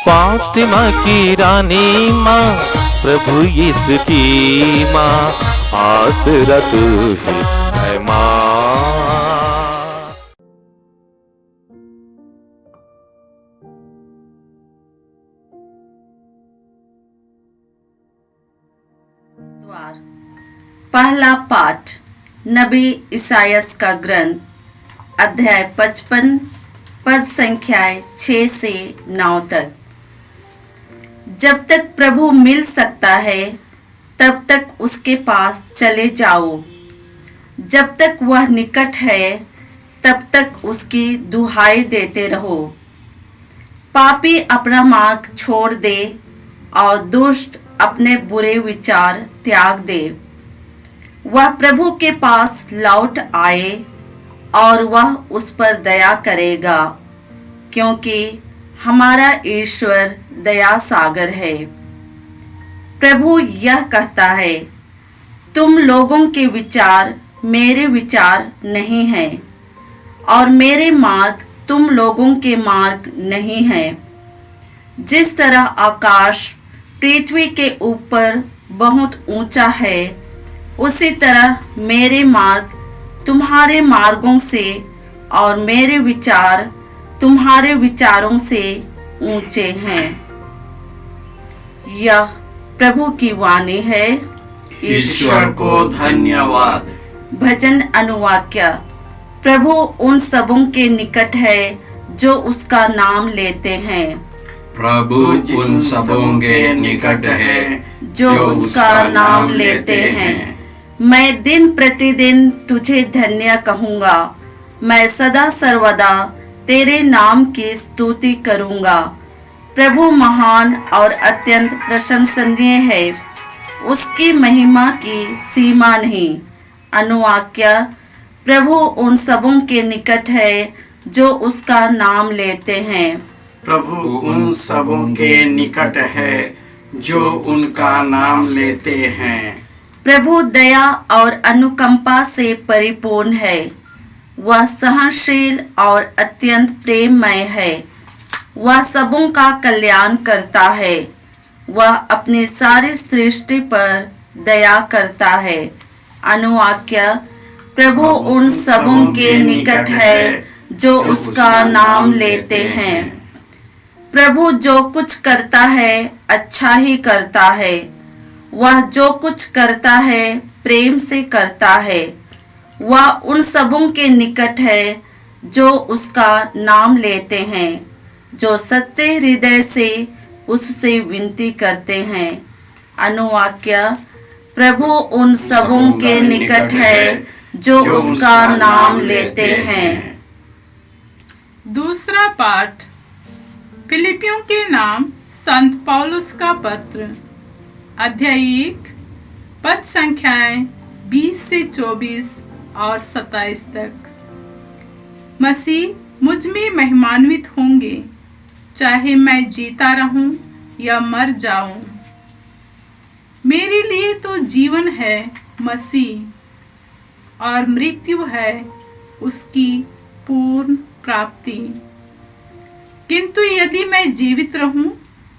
फातिमा की रानी माँ, प्रभु यीशु की माँ, आसरा तू ही है माँ। पहला पाठ नबी इसायास का ग्रंथ अध्याय 55 पद संख्याएं 6 से 9 तक। जब तक प्रभु मिल सकता है तब तक उसके पास चले जाओ। जब तक वह निकट है तब तक उसकी दुहाई देते रहो। पापी अपना मार्ग छोड़ दे और दुष्ट अपने बुरे विचार त्याग दे। वह प्रभु के पास लौट आए और वह उस पर दया करेगा, क्योंकि हमारा ईश्वर दया सागर है। प्रभु यह कहता है, तुम लोगों के विचार मेरे विचार नहीं हैं और मेरे मार्ग तुम लोगों के मार्ग नहीं हैं। जिस तरह आकाश पृथ्वी के ऊपर बहुत ऊंचा है, उसी तरह मेरे मार्ग तुम्हारे मार्गों से और मेरे विचार तुम्हारे विचारों से ऊंचे हैं। यह प्रभु की वाणी है। ईश्वर को धन्यवाद। भजन अनुवाक्य। प्रभु उन सबों के निकट है जो उसका नाम लेते हैं। प्रभु उन सबों के निकट है जो उसका नाम लेते हैं। मैं दिन प्रतिदिन तुझे धन्य कहूँगा। मैं सदा सर्वदा तेरे नाम की स्तुति करूँगा। प्रभु महान और अत्यंत प्रशंसनीय है, उसकी महिमा की सीमा नहीं। अनुवाक्य। प्रभु उन सबों के निकट है जो उसका नाम लेते हैं। प्रभु उन सबों के निकट है जो उनका नाम लेते हैं। प्रभु दया और अनुकंपा से परिपूर्ण है। वह सहनशील और अत्यंत प्रेममय है। वह सबों का कल्याण करता है। वह अपनी सारी सृष्टि पर दया करता है। अनुवाक्य। प्रभु उन सबों के निकट है जो उसका नाम लेते हैं। प्रभु जो कुछ करता है अच्छा ही करता है। वह जो कुछ करता है प्रेम से करता है। वह उन सबों के निकट है जो उसका नाम लेते हैं, जो सच्चे हृदय से उससे विनती करते हैं। अनुवाक्य। प्रभु उन सबों के निकट है जो उसका नाम लेते हैं। दूसरा पाठ फिलिपियों के नाम संत पौलुस का पत्र अध्याय 1 पद संख्याएं 20 से 24 और 27 तक। मसीह मुझ में महिमान्वित होंगे, चाहे मैं जीता रहूं या मर जाऊं। मेरे लिए तो जीवन है मसीह और मृत्यु है उसकी पूर्ण प्राप्ति। किंतु यदि मैं जीवित रहूं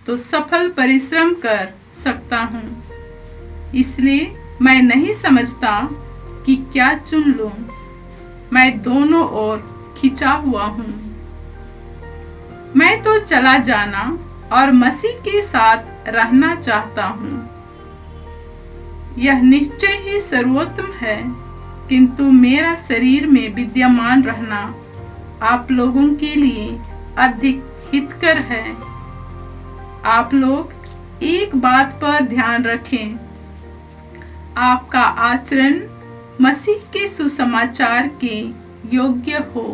तो सफल परिश्रम कर सकता हूं। इसलिए मैं नहीं समझता कि क्या चुन लूं। मैं दोनों ओर खिंचा हुआ हूं। मैं तो चला जाना और मसीह के साथ रहना चाहता हूं। यह निश्चय ही सर्वोत्तम है, किंतु मेरा शरीर में विद्यमान रहना आप लोगों के लिए अधिक हितकर है। आप लोग एक बात पर ध्यान रखें, आपका आचरण मसीह के सुसमाचार के योग्य हो।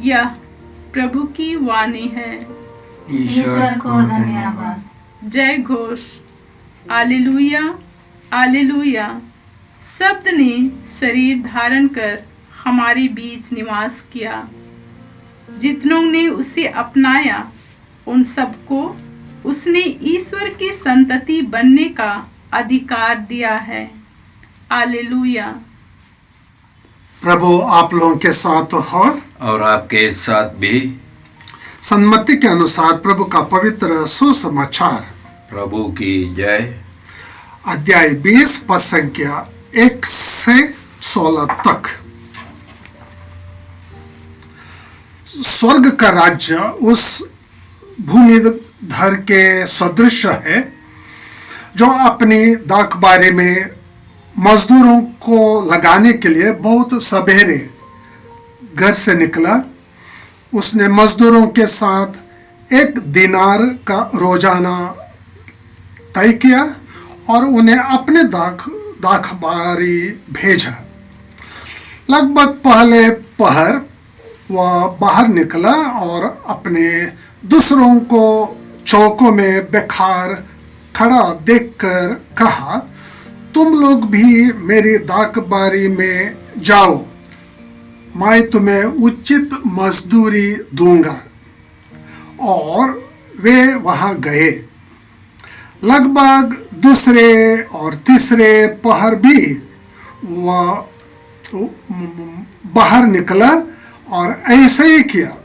यह प्रभु की वाणी है। ईश्वर को धन्यवाद। जय घोष। आलेलुया आलेलुया। शब्द ने शरीर धारण कर हमारे बीच निवास किया। जितनों ने उसे अपनाया उन सबको उसने ईश्वर की संतति बनने का अधिकार दिया है। आलेलुया। प्रभु आप लोगों के साथ हो और आपके साथ भी। सम्मति के अनुसार प्रभु का पवित्र सुसमाचार, प्रभु की जय। अध्याय 20 पद संख्या 1 से 16 तक। स्वर्ग का राज्य उस भूमिधर के सदृश है जो अपनी दाखबारी में मजदूरों को लगाने के लिए बहुत सवेरे घर से निकला। उसने मजदूरों के साथ 1 दिनार का रोजाना तय किया और उन्हें अपने दाखबारी भेजा। लगभग पहले पहर वह बाहर निकला और अपने दूसरों को चौकों में बेकार खड़ा देखकर कहा, तुम लोग भी मेरी दाखबारी में जाओ, मैं तुम्हें उचित मजदूरी दूंगा। और वे वहां गए। लगभग दूसरे और तीसरे पहर भी वह बाहर निकला और ऐसे ही किया।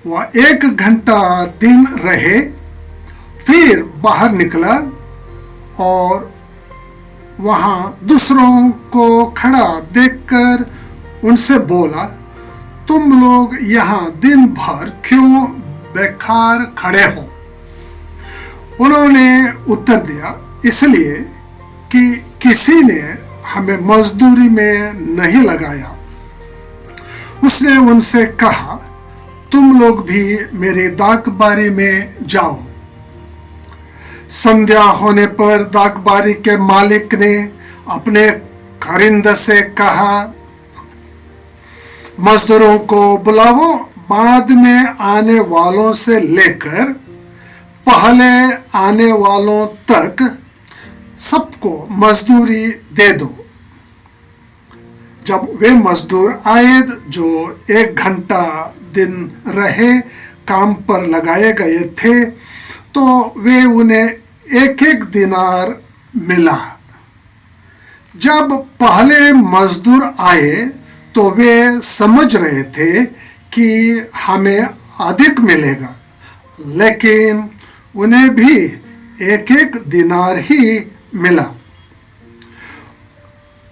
वह 1 घंटा दिन रहे, फिर बाहर निकला और वहां दूसरों को खड़ा देखकर उनसे बोला, तुम लोग यहाँ दिन भर क्यों बेकार खड़े हो? उन्होंने उत्तर दिया, इसलिए कि किसी ने हमें मजदूरी में नहीं लगाया। उसने उनसे कहा, तुम लोग भी मेरी दाखबारी में जाओ। संध्या होने पर दाखबारी के मालिक ने अपने कारिंदा से कहा, मजदूरों को बुलाओ, बाद में आने वालों से लेकर पहले आने वालों तक सबको मजदूरी दे दो। जब वे मजदूर आए जो 1 घंटा दिन रहे काम पर लगाए गए थे, तो वे उन्हें 1 दिनार मिला। जब पहले मजदूर आए तो वे समझ रहे थे कि हमें अधिक मिलेगा, लेकिन उन्हें भी 1 दिनार ही मिला।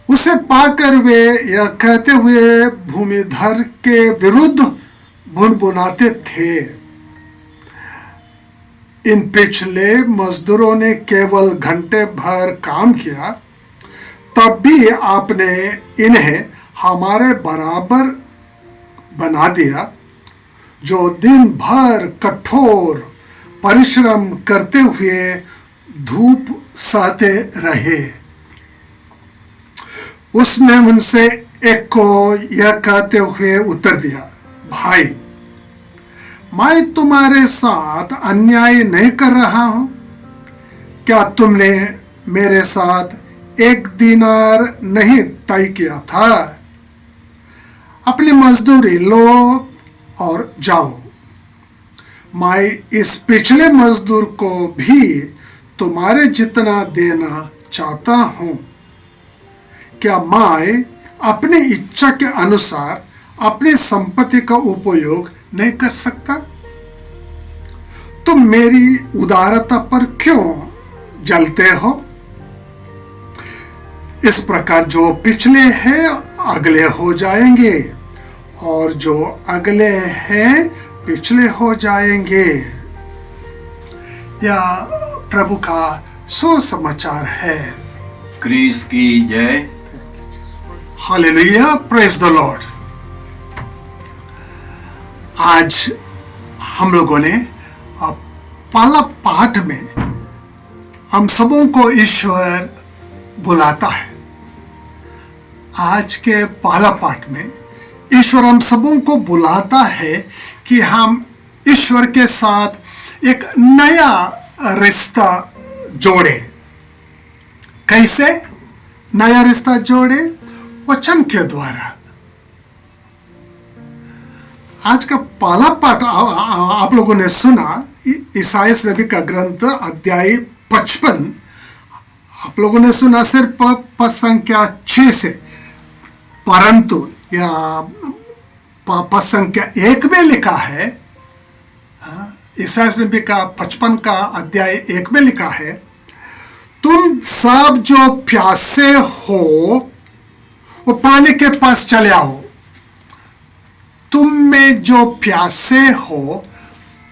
उसे पाकर वे यह कहते हुए भूमिधर के विरुद्ध भुनभुनाते थे, इन पिछले मजदूरों ने केवल घंटे भर काम किया, तब भी आपने इन्हें हमारे बराबर बना दिया, जो दिन भर कठोर परिश्रम करते हुए धूप सहते रहे। उसने उनसे एक को यह कहते हुए उत्तर दिया, भाई, मैं तुम्हारे साथ अन्याय नहीं कर रहा हूं। क्या तुमने मेरे साथ 1 दिनार नहीं तय किया था? अपनी मजदूरी लो और जाओ। मैं इस पिछले मजदूर को भी तुम्हारे जितना देना चाहता हूं। क्या मैं अपनी इच्छा के अनुसार अपनी संपत्ति का उपयोग नहीं कर सकता? तुम मेरी उदारता पर क्यों जलते हो? इस प्रकार जो पिछले हैं अगले हो जाएंगे और जो अगले हैं पिछले हो जाएंगे। यह प्रभु का सुसमाचार है। क्रीस की जय। Hallelujah, praise the Lord. आज हम लोगों ने पहला पाठ में हम सबों को ईश्वर बुलाता है। आज के पहला पाठ में ईश्वर हम सबों को बुलाता है कि हम ईश्वर के साथ एक नया रिश्ता जोड़े। कैसे नया रिश्ता जोड़े? वचन के द्वारा। आज का पहला पाठ आप लोगों ने सुना, ईसायाह नबी का ग्रंथ अध्याय 55। आप लोगों ने सुना सिर्फ पद संख्या 6 से, परंतु या पद संख्या 1 में लिखा है, ईसाया नबी का 55 का अध्याय 1 में लिखा है, तुम सब जो प्यासे हो वो पानी के पास चले आओ। तुम में जो प्यासे हो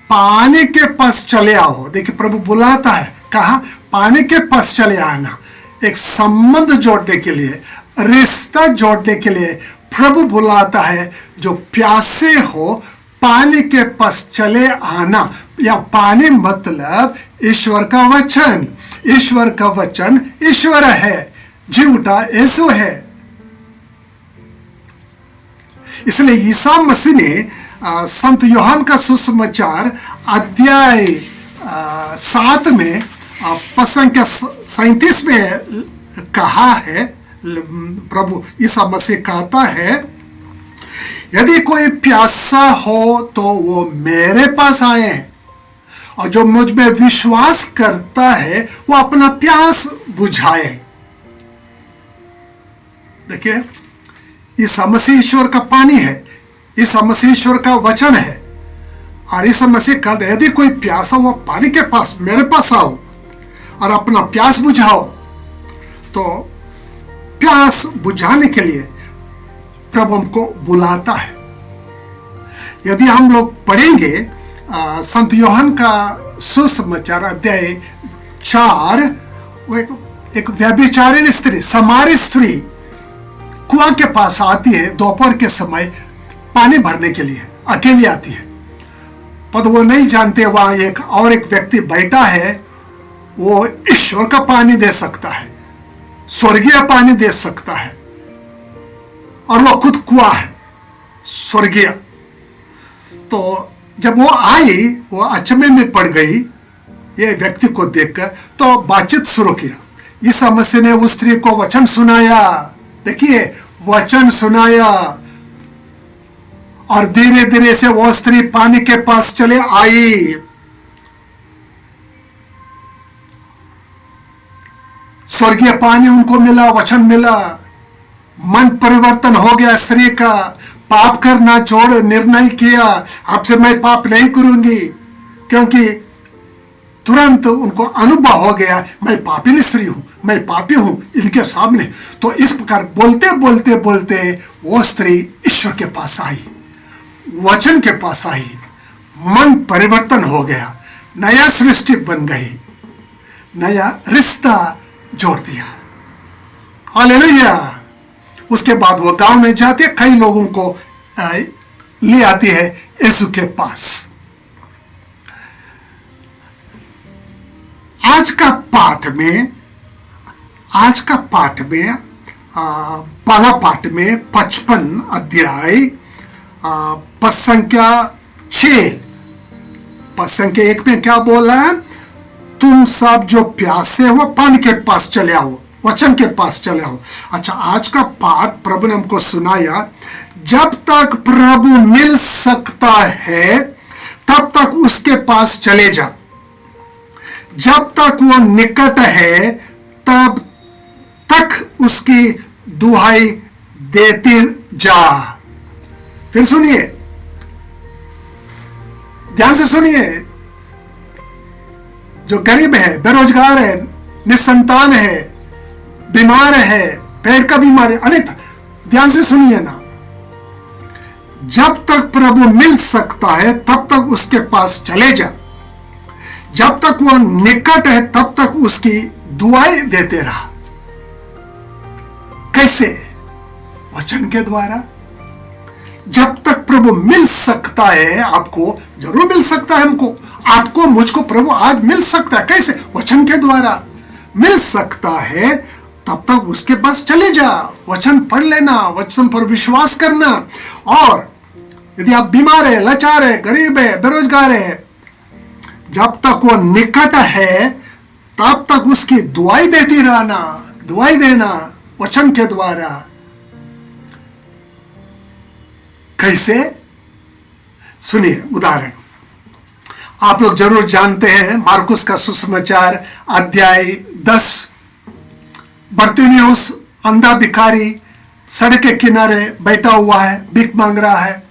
पानी के पास चले आओ। देखिए प्रभु बुलाता है, कहा पानी के पास चले आना। एक संबंध जोड़ने के लिए, रिश्ता जोड़ने के लिए प्रभु बुलाता है, जो प्यासे हो पानी के पास चले आना। या पानी मतलब ईश्वर का वचन। ईश्वर का वचन ईश्वर है, झूठा यीशु है। इसलिए ईसा मसीह ने संत यूहन्ना का सुसमाचार अध्याय 7 में पद संख्या 37 में कहा है, प्रभु ईसा मसीह कहता है, यदि कोई प्यासा हो तो वो मेरे पास आए, और जो मुझ में विश्वास करता है वो अपना प्यास बुझाए। देखिए, ईसा मसीह ईश्वर का पानी है, ईसा मसीह ईश्वर का वचन है। और ईसा मसीह कहते यदि कोई प्यासा वो पानी के पास मेरे पास आओ और अपना प्यास बुझाओ। तो प्यास बुझाने के लिए प्रभु हमको बुलाता है। यदि हम लोग पढ़ेंगे संत यूहन्ना का सुसमाचार अध्याय 4, वो एक व्यभिचारिणी स्त्री, समारी स्त्री कुआं के पास आती है दोपहर के समय पानी भरने के लिए, अकेली आती है। पर वो नहीं जानते वहां एक व्यक्ति बैठा है, वो ईश्वर का पानी दे सकता है, स्वर्गीय पानी दे सकता है, और वो खुद कुआं है स्वर्गीय। तो जब वो आई, वो अचंभे में पड़ गई ये व्यक्ति को देखकर, तो बातचीत शुरू किया। ईसा मसीह ने उस स्त्री को वचन सुनाया। देखिए, वचन सुनाया, और धीरे धीरे से वो स्त्री पानी के पास चले आई। स्वर्गीय पानी उनको मिला, वचन मिला, मन परिवर्तन हो गया स्त्री का। पाप करना छोड़ निर्णय किया, अब से मैं पाप नहीं करूंगी, क्योंकि तुरंत उनको अनुभव हो गया मैं पापी स्त्री हूं, मैं पापी हूं इनके सामने। तो इस प्रकार बोलते बोलते बोलते वो स्त्री ईश्वर के पास आई, वचन के पास आई, मन परिवर्तन हो गया, नया सृष्टि बन गई, नया रिश्ता जोड़ दिया। हालेलुया। उसके बाद वो गांव में जाते, कई लोगों को ले आती है यीशु के पास। आज का पाठ में पहला पाठ में 55 अध्याय पद संख्या 6, पद संख्या 1 में क्या बोला है? तुम सब जो प्यासे हो पानी के पास चले आओ, वचन के पास चले आओ। अच्छा, आज का पाठ प्रभु ने हमको सुनाया, जब तक प्रभु मिल सकता है तब तक उसके पास चले जा, जब तक वो निकट है तब तक उसकी दुहाई देती जा। फिर सुनिए, ध्यान से सुनिए, जो गरीब है, बेरोजगार है, निसंतान है, बीमार है, पेट का बीमार है, अनेक, ध्यान से सुनिए ना। जब तक प्रभु मिल सकता है तब तक उसके पास चले जा, जब तक वह निकट है तब तक उसकी दुआएं देते रहा। कैसे? वचन के द्वारा। जब तक प्रभु मिल सकता है, आपको जरूर मिल सकता है, हमको, आपको, मुझको प्रभु आज मिल सकता है। कैसे? वचन के द्वारा मिल सकता है, तब तक उसके पास चले जा, वचन पढ़ लेना, वचन पर विश्वास करना। और यदि आप बीमार है, लाचार है, गरीब है, बेरोजगार है, जब तक वो निकट है तब तक उसकी दुआई देती रहना, दुआई देना वचन के द्वारा। कैसे? सुनिए उदाहरण, आप लोग जरूर जानते हैं मार्कुस का सुसमाचार अध्याय 10, बर्तिमेउस अंधा भिखारी सड़क के किनारे बैठा हुआ है, भीख मांग रहा है।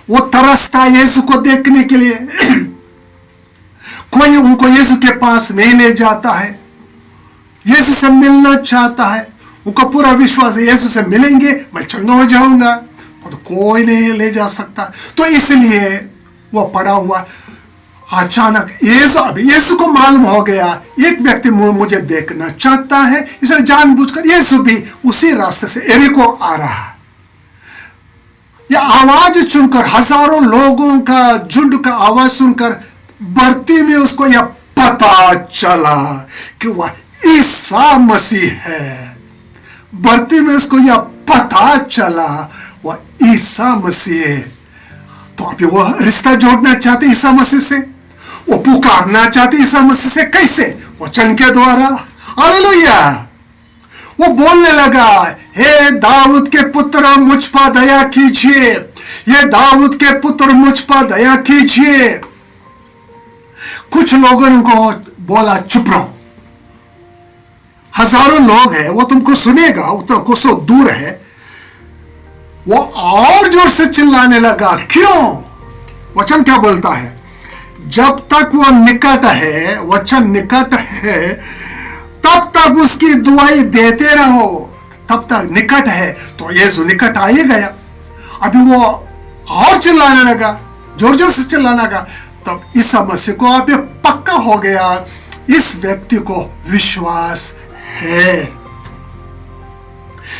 वो तरसता यीशु को देखने के लिए। कोई उनको यीशु के पास नहीं ले जाता है, यीशु से मिलना चाहता है, उनका पूरा विश्वास है यीशु से मिलेंगे मैं चंगा हो जाऊंगा, तो कोई नहीं ले जा सकता। तो इसलिए वो पड़ा हुआ, अचानक यीशु को मालूम हो गया एक व्यक्ति मुझे देखना चाहता है, इसलिए जानबूझकर यीशु भी उसी रास्ते से यरीको आ रहा है। यह आवाज सुनकर, हजारों लोगों का झुंड का आवाज सुनकर बर्ती में उसको यह पता चला कि वह ईसा मसीह है। बर्ती में उसको यह पता चला वह ईसा मसीह है। तो अभी वह रिश्ता जोड़ना चाहते ईसा मसीह से, वो पुकारना चाहते ईसा मसीह से। कैसे? वचन के द्वारा। हालेलुया। वो बोलने लगा, हे दाऊद के पुत्र मुझ पर दया कीजिए, ये दाऊद के पुत्र मुझ पर दया कीजिए। कुछ लोगों को बोला चुप रहो, हजारों लोग हैं, वो तुमको सुनेगा, उतना कोसों दूर है। वो और जोर से चिल्लाने लगा। क्यों? वचन क्या बोलता है? जब तक वो निकट है, वचन निकट है, तब तक उसकी दुआई देते रहो। तब तक निकट है तो यीशु निकट आ ही गया। अभी वो और चिल्लाने लगा, जोर जोर से चिल्लाने लगा। तब ईसा मसीह को अब पक्का हो गया इस व्यक्ति को विश्वास है,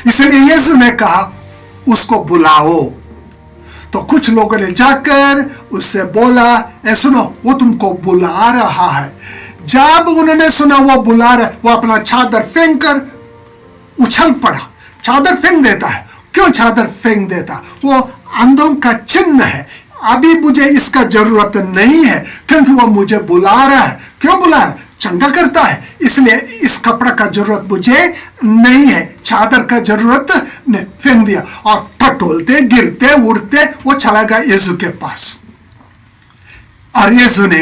इसलिए यीशु ने कहा उसको बुलाओ। तो कुछ लोगों ने जाकर उससे बोला, ए सुनो वो तुमको बुला रहा है। जब उन्होंने सुना वो बुला रहा है, वो अपना चादर फेंक कर उछल पड़ा। चादर फेंक देता है। क्यों चादर फेंक देता? वो अंधों का चिन्ह है। अभी मुझे इसका जरूरत नहीं है क्योंकि वो मुझे बुला रहा है। क्यों बुला रहा है? चंगा करता है, इसलिए इस कपड़ा का जरूरत मुझे नहीं है, चादर का जरूरत नहीं। फेंक दिया और टटोलते गिरते उड़ते वो चला गया यीशु के पास। और यीशु ने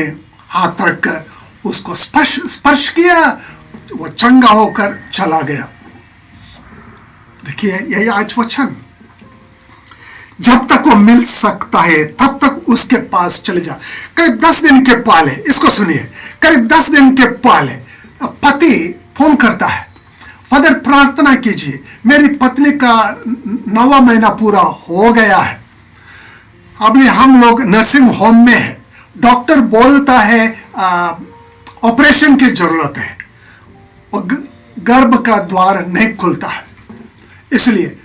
हाथ रखकर उसको स्पर्श किया, वो चंगा होकर चला गया। देखिए यही आज वचन, जब तक वो मिल सकता है तब तक उसके पास चले जा। करीब 10 दिन के पहले, इसको सुनिए, करीब 10 दिन के पहले पति फोन करता है, फादर प्रार्थना कीजिए, मेरी पत्नी का 9वां महीना पूरा हो गया है, अभी हम लोग नर्सिंग होम में है, डॉक्टर बोलता है ऑपरेशन की जरूरत है, गर्भ का द्वार नहीं खुलता है, इसलिए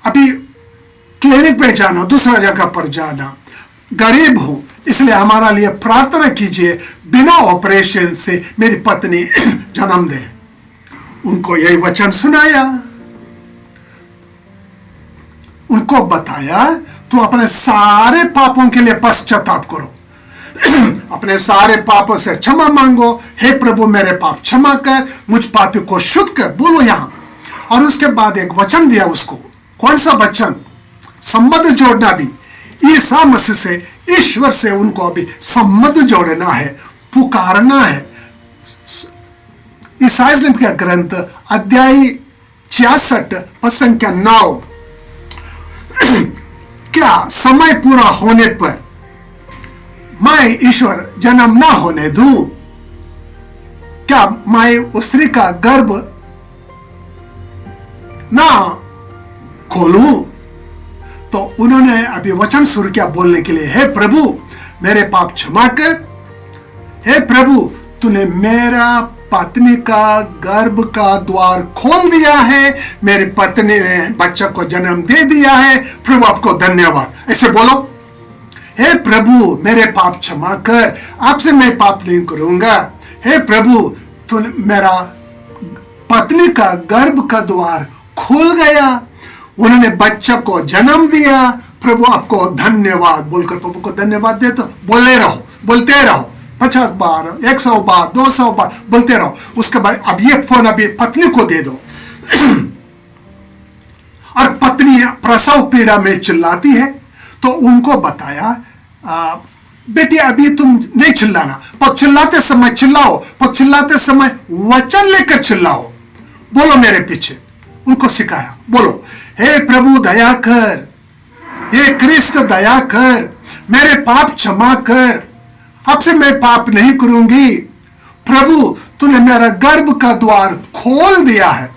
अभी क्लिनिक पे जाना, दूसरा जगह पर जाना, गरीब हूं, इसलिए हमारा लिए प्रार्थना कीजिए, बिना ऑपरेशन से मेरी पत्नी जन्म दे। उनको यही वचन सुनाया, उनको बताया तो अपने सारे पापों के लिए पश्चाताप करो, अपने सारे पापों से क्षमा मांगो, हे प्रभु मेरे पाप क्षमा कर, मुझ पापी को शुद्ध कर, बोलो यहां। और उसके बाद एक वचन दिया उसको। कौन सा वचन? संबंध जोड़ना भी, ईसा मसीह से, ईश्वर से उनको अभी संबंध जोड़ना है, पुकारना है। ईसाई का ग्रंथ अध्याय 66 पद संख्या 9, क्या समय पूरा होने पर मैं ईश्वर जन्म ना होने दूं? क्या मैं उस स्त्री का गर्भ ना खोलूं? तो उन्होंने अभी वचन शुरू किया बोलने के लिए, हे प्रभु मेरे पाप क्षमा कर, हे प्रभु तूने मेरा पत्नी का गर्भ का द्वार खोल दिया है, मेरी पत्नी ने बच्चा को जन्म दे दिया है, प्रभु आपको धन्यवाद। ऐसे बोलो, हे प्रभु मेरे पाप क्षमा कर, आपसे मैं पाप नहीं करूंगा, हे प्रभु तूने मेरा पत्नी का गर्भ का द्वार खोल गया, उन्होंने बच्चा को जन्म दिया, प्रभु आपको धन्यवाद। बोलकर प्रभु को धन्यवाद दे, तो बोलते रहो 50 बार, 100 बार, 200 बार बोलते रहो। उसके बाद अब ये फोन अभी पत्नी को दे दो। और पत्नी प्रसव पीड़ा में चिल्लाती है, तो उनको बताया, बेटी अभी तुम नहीं चिल्लाना, पर चिल्लाते समय चिल्लाओ, पर चिल्लाते समय वचन लेकर चिल्लाओ, बोलो मेरे पीछे। उनको सिखाया, बोलो हे प्रभु दया कर, हे क्रिस्त दया कर, मेरे पाप क्षमा कर, अब से मैं पाप नहीं करूंगी। प्रभु, तूने मेरा गर्भ का द्वार खोल दिया है।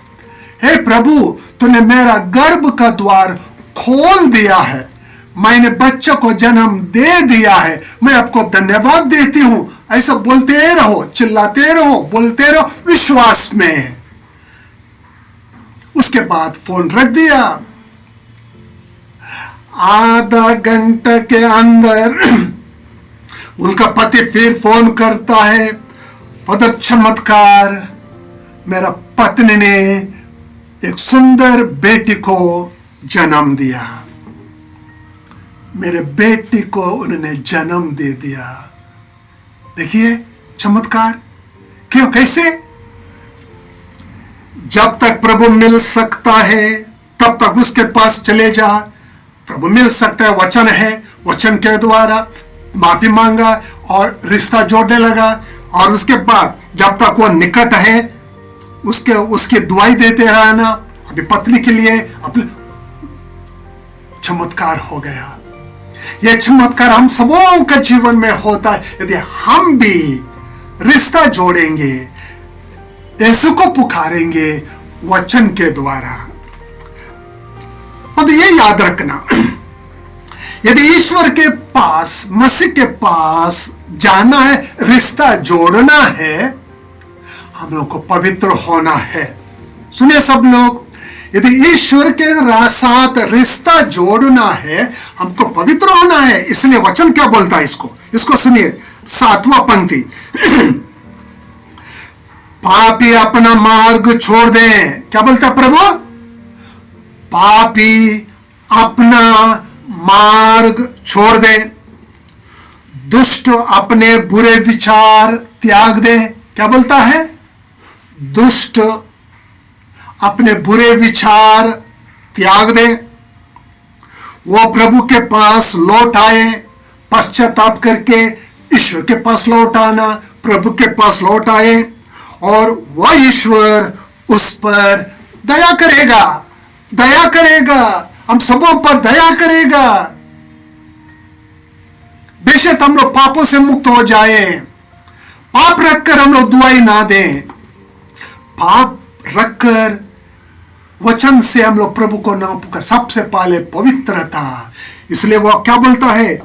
हे प्रभु, तूने मेरा गर्भ का द्वार खोल दिया है, मैंने बच्चे को जन्म दे दिया है, मैं आपको धन्यवाद देती हूं। ऐसा बोलते रहो, चिल्लाते रहो, बोलते रहो विश्वास में। उसके बाद फोन रख दिया। आधा घंटा के अंदर उनका पति फिर फोन करता है, उधर चमत्कार, मेरा पत्नी ने एक सुंदर बेटी को जन्म दिया। मेरे बेटी को उन्होंने जन्म दे दिया। देखिए चमत्कार, क्यों, कैसे? जब तक प्रभु मिल सकता है तब तक उसके पास चले जा। प्रभु मिल सकता है, वचन है, वचन के द्वारा माफी मांगा और रिश्ता जोड़ने लगा। और उसके बाद जब तक वो निकट है उसकी दुआई देते रहना, अभी पत्नी के लिए अपने, चमत्कार हो गया। यह चमत्कार हम सबों के जीवन में होता है यदि हम भी रिश्ता जोड़ेंगे, यीशु को पुकारेंगे वचन के द्वारा। और ये याद रखना, यदि ईश्वर के पास, मसीह के पास जाना है, रिश्ता जोड़ना है, हम लोग को पवित्र होना है। सुनिए सब लोग, यदि ईश्वर के साथ रिश्ता जोड़ना है, हमको पवित्र होना है। इसलिए वचन क्या बोलता है, इसको सुनिए, 7वां पंक्ति। पापी अपना मार्ग छोड़ दें। क्या बोलता है प्रभु? पापी अपना मार्ग छोड़ दे, दुष्ट अपने बुरे विचार त्याग दे। क्या बोलता है? दुष्ट अपने बुरे विचार त्याग दे, वो प्रभु के पास लौट आए, पश्चाताप करके ईश्वर के पास लौट आना, प्रभु के पास लौट आए और वह ईश्वर उस पर दया करेगा, दया करेगा, हम सबों पर दया करेगा। बेशक हम लोग पापों से मुक्त हो जाए, पाप रखकर हम लोग दुआई ना दें, पाप रखकर वचन से हम लोग प्रभु को ना पुकार, सबसे पहले पवित्रता। इसलिए वो क्या बोलता है?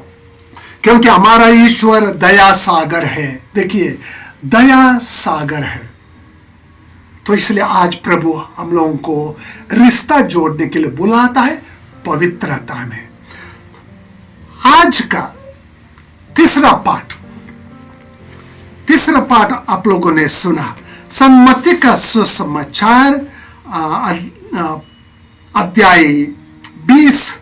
क्योंकि हमारा ईश्वर दया सागर है। देखिए, दया सागर है, तो इसलिए आज प्रभु हम लोगों को रिश्ता जोड़ने के लिए बुलाता है पवित्रता में। आज का तीसरा पाठ आप लोगों ने सुना, सम्मति का सुसमाचार, अध्याय 20।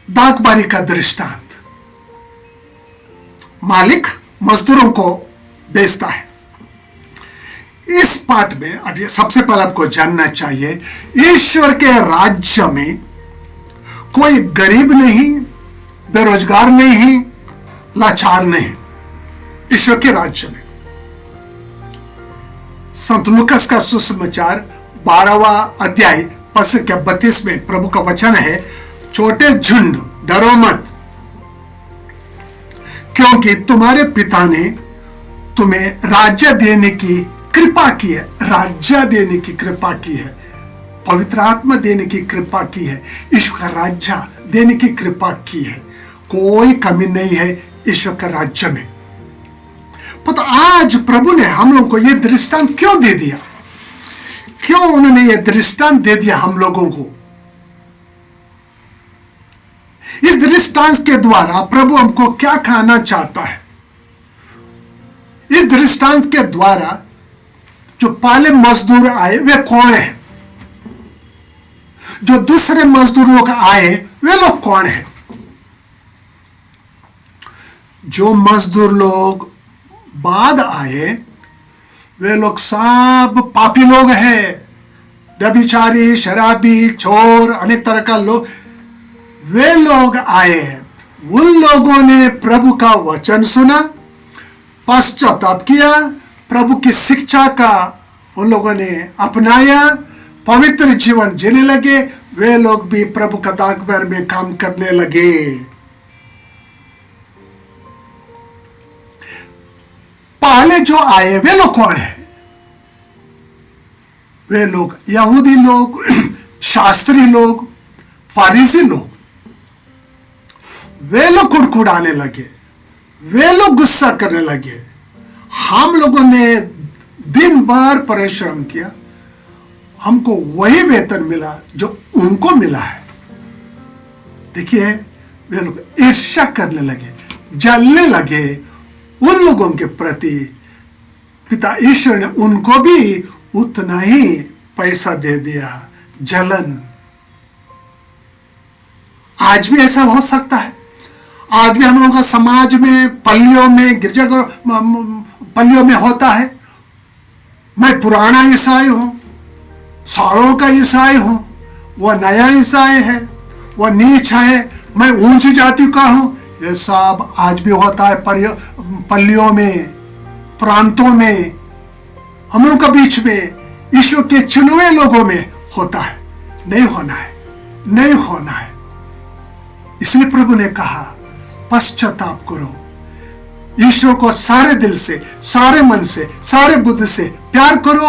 दागबारी का दृष्टांत। मालिक मजदूरों को बेचता है। इस पाठ में अब ये सबसे पहले आपको जानना चाहिए, ईश्वर के राज्य में कोई गरीब नहीं, बेरोजगार नहीं, लाचार नहीं। ईश्वर के राज्य में संत लूकास का सुसमाचार 12वां अध्याय 32 में प्रभु का वचन है, छोटे झुंड डरो मत, क्योंकि तुम्हारे पिता ने तुम्हें राज्य देने की कृपा की है। राज्य देने की कृपा की है, पवित्र आत्मा देने की कृपा की है, ईश्वर का राज्य देने की कृपा की है। कोई कमी नहीं है ईश्वर का राज्य में। तो आज प्रभु ने हम लोगों को यह दृष्टांत क्यों दे दिया? क्यों उन्होंने यह दृष्टांत दे दिया हम लोगों को? इस दृष्टांत के द्वारा प्रभु हमको क्या कहना चाहता है? इस दृष्टांत के द्वारा जो पहले मजदूर आए वे कौन है? जो दूसरे मजदूर लोग आए वे लोग कौन है? जो मजदूर लोग बाद आए वे लोग सब पापी लोग हैं, व्यभिचारी, शराबी, चोर, अनेक तरह का लोग, वे लोग आए हैं। उन लोगों ने प्रभु का वचन सुना, पश्चाताप किया, प्रभु की शिक्षा का उन लोगों ने अपनाया, पवित्र जीवन जीने लगे, वे लोग भी प्रभु का दागबर में काम करने लगे। पहले जो आए वे लोग कौन है? वे लोग यहूदी लोग, शास्त्री लोग, फारिसी लोग। वे लोग कुड़कुड़ाने लगे, वे लोग गुस्सा करने लगे। हम लोगों ने दिन भर परिश्रम किया, हमको वही वेतन मिला जो उनको मिला है। देखिए, वे लोग ईर्ष्या करने लगे, जलने लगे उन लोगों के प्रति। पिता ईश्वर ने उनको भी उतना ही पैसा दे दिया, जलन। आज भी ऐसा हो सकता है। आज भी हम लोगों का समाज में, पल्लियों में, गिरजाघर पल्लियों में होता है। मैं पुराना ईसाई हूं, सालों का ईसाई हूं, वह नया ईसाई है, वह नीच है, मैं ऊंची जाति का हूं। यह सब आज भी होता है पल्लियों में, प्रांतों में, हम लोग के बीच में, ईश्वर के चुने लोगों में होता है। नहीं होना है, नहीं होना है। इसलिए प्रभु ने कहा, पश्चाताप करो, ईश्वर को सारे दिल से, सारे मन से, सारे बुद्धि से प्यार करो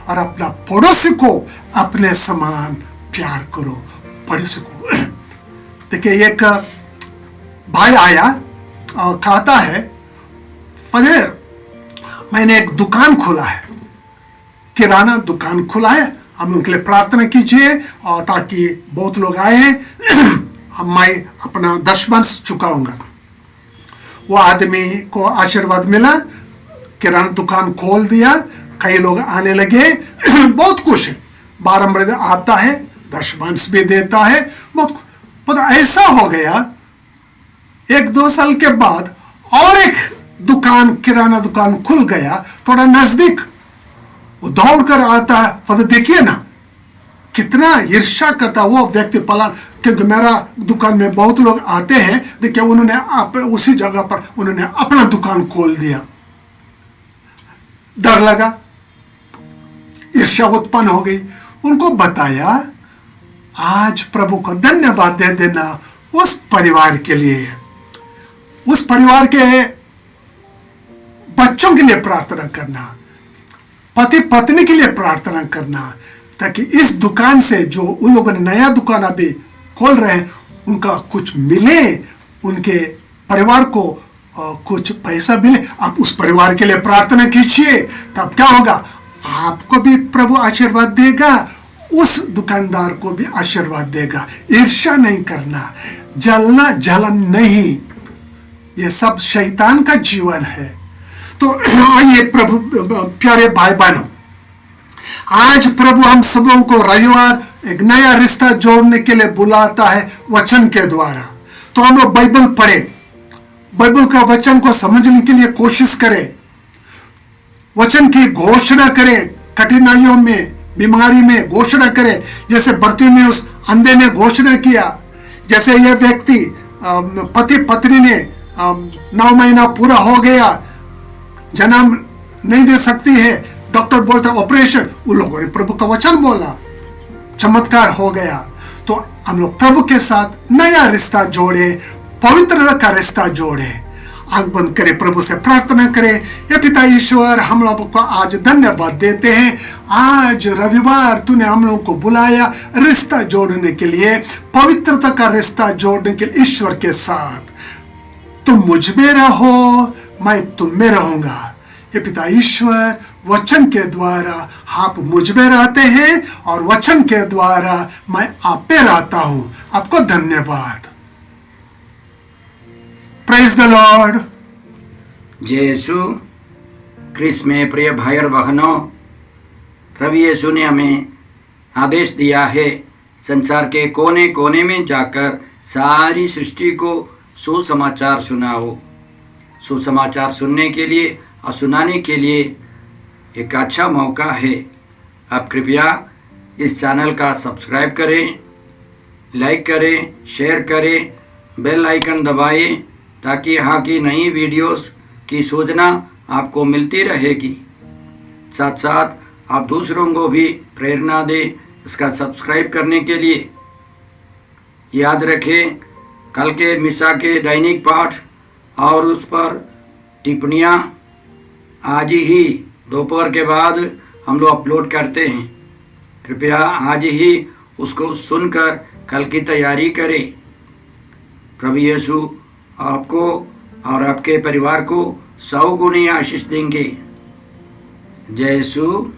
और अपना पड़ोसी को अपने समान प्यार करो। पड़ोसी को देखिए, एक भाई आया और कहता है, फदर मैंने एक दुकान खोला है, किराना दुकान खुला है, हम उनके लिए प्रार्थना कीजिए और ताकि बहुत लोग आए, मैं अपना 10 चुकाऊंगा। वो आदमी को आशीर्वाद मिला, किराना दुकान खोल दिया, कई लोग आने लगे, बहुत खुश है, बारंबार आता है, 10 भी देता है, बहुत। पता ऐसा हो गया, 1-2 साल के बाद और एक दुकान, किराना दुकान खुल गया थोड़ा नजदीक। वो दौड़ कर आता है, पता देखिए ना कितना ईर्ष्या करता वो व्यक्ति पला, क्योंकि मेरा दुकान में बहुत लोग आते हैं। देखिए, उन्होंने उसी जगह पर उन्होंने अपना दुकान खोल दिया। डर लगा, ईर्ष्या उत्पन्न हो गई। उनको बताया, आज प्रभु को धन्यवाद दे देना उस परिवार के लिए, उस परिवार के बच्चों के लिए प्रार्थना करना, पति पत्नी के लिए प्रार्थना करना, ताकि इस दुकान से जो उन लोगों ने नया दुकान अभी खोल रहे हैं, उनका कुछ मिले, उनके परिवार को कुछ पैसा मिले। आप उस परिवार के लिए प्रार्थना कीजिए, तब क्या होगा, आपको भी प्रभु आशीर्वाद देगा, उस दुकानदार को भी आशीर्वाद देगा। ईर्ष्या नहीं करना, जलना, जलन नहीं, ये सब शैतान का जीवन है। तो आइए प्रभु, प्यारे भाई बहनों, आज प्रभु हम सबों को रविवार एक नया रिश्ता जोड़ने के लिए बुलाता है वचन के द्वारा। तो हम लोग बाइबल पढ़े, बाइबल का वचन को समझने के लिए कोशिश करें, वचन की घोषणा करें, कठिनाइयों में, बीमारी में घोषणा करें। जैसे बरतिमेउस अंधे ने घोषणा किया, जैसे यह व्यक्ति पति पत्नी ने 9 महीना पूरा हो गया, जन्म नहीं दे सकती है, डॉक्टर बोलता ऑपरेशन, उन लोगों ने प्रभु का वचन बोला, चमत्कार हो गया। तो हम लोग प्रभु के साथ नया रिश्ता जोड़े, पवित्रता का रिश्ता जोड़े। आंख बंद करें, प्रभु से प्रार्थना करें। ये पिता ईश्वर, हम लोगों को आज धन्यवाद देते हैं। आज रविवार तूने हम लोगों को बुलाया रिश्ता जोड़ने के लिए, पवित्रता का रिश्ता जोड़ने के लिए ईश्वर के साथ। तुम मुझ में रहो, मैं तुम में रहूंगा। ये पिता ईश्वर, वचन के द्वारा आप मुझ में रहते हैं और वचन के द्वारा मैं आप पे रहता हूं। आपको धन्यवाद। Praise the Lord. जय यीशु क्रिस में प्रिय भाई और बहनों, प्रभु यीशु ने हमें आदेश दिया है, संसार के कोने कोने में जाकर सारी सृष्टि को सुसमाचार सुनाओ। सुसमाचार सुनने के लिए और सुनाने के लिए एक अच्छा मौका है। आप कृपया इस चैनल का सब्सक्राइब करें, लाइक करें, शेयर करें, बेल आइकन दबाएं, ताकि यहाँ की नई वीडियोस की सूचना आपको मिलती रहेगी। साथ साथ आप दूसरों को भी प्रेरणा दें इसका सब्सक्राइब करने के लिए याद रखें, कल के मिसा के दैनिक पाठ और उस पर टिप्पणियाँ आज ही दोपहर के बाद हम लोग अपलोड करते हैं। कृपया आज ही उसको सुनकर कल की तैयारी करें। प्रभु यीशु आपको और आपके परिवार को 100 गुनी आशीष देंगे। जय यीशु।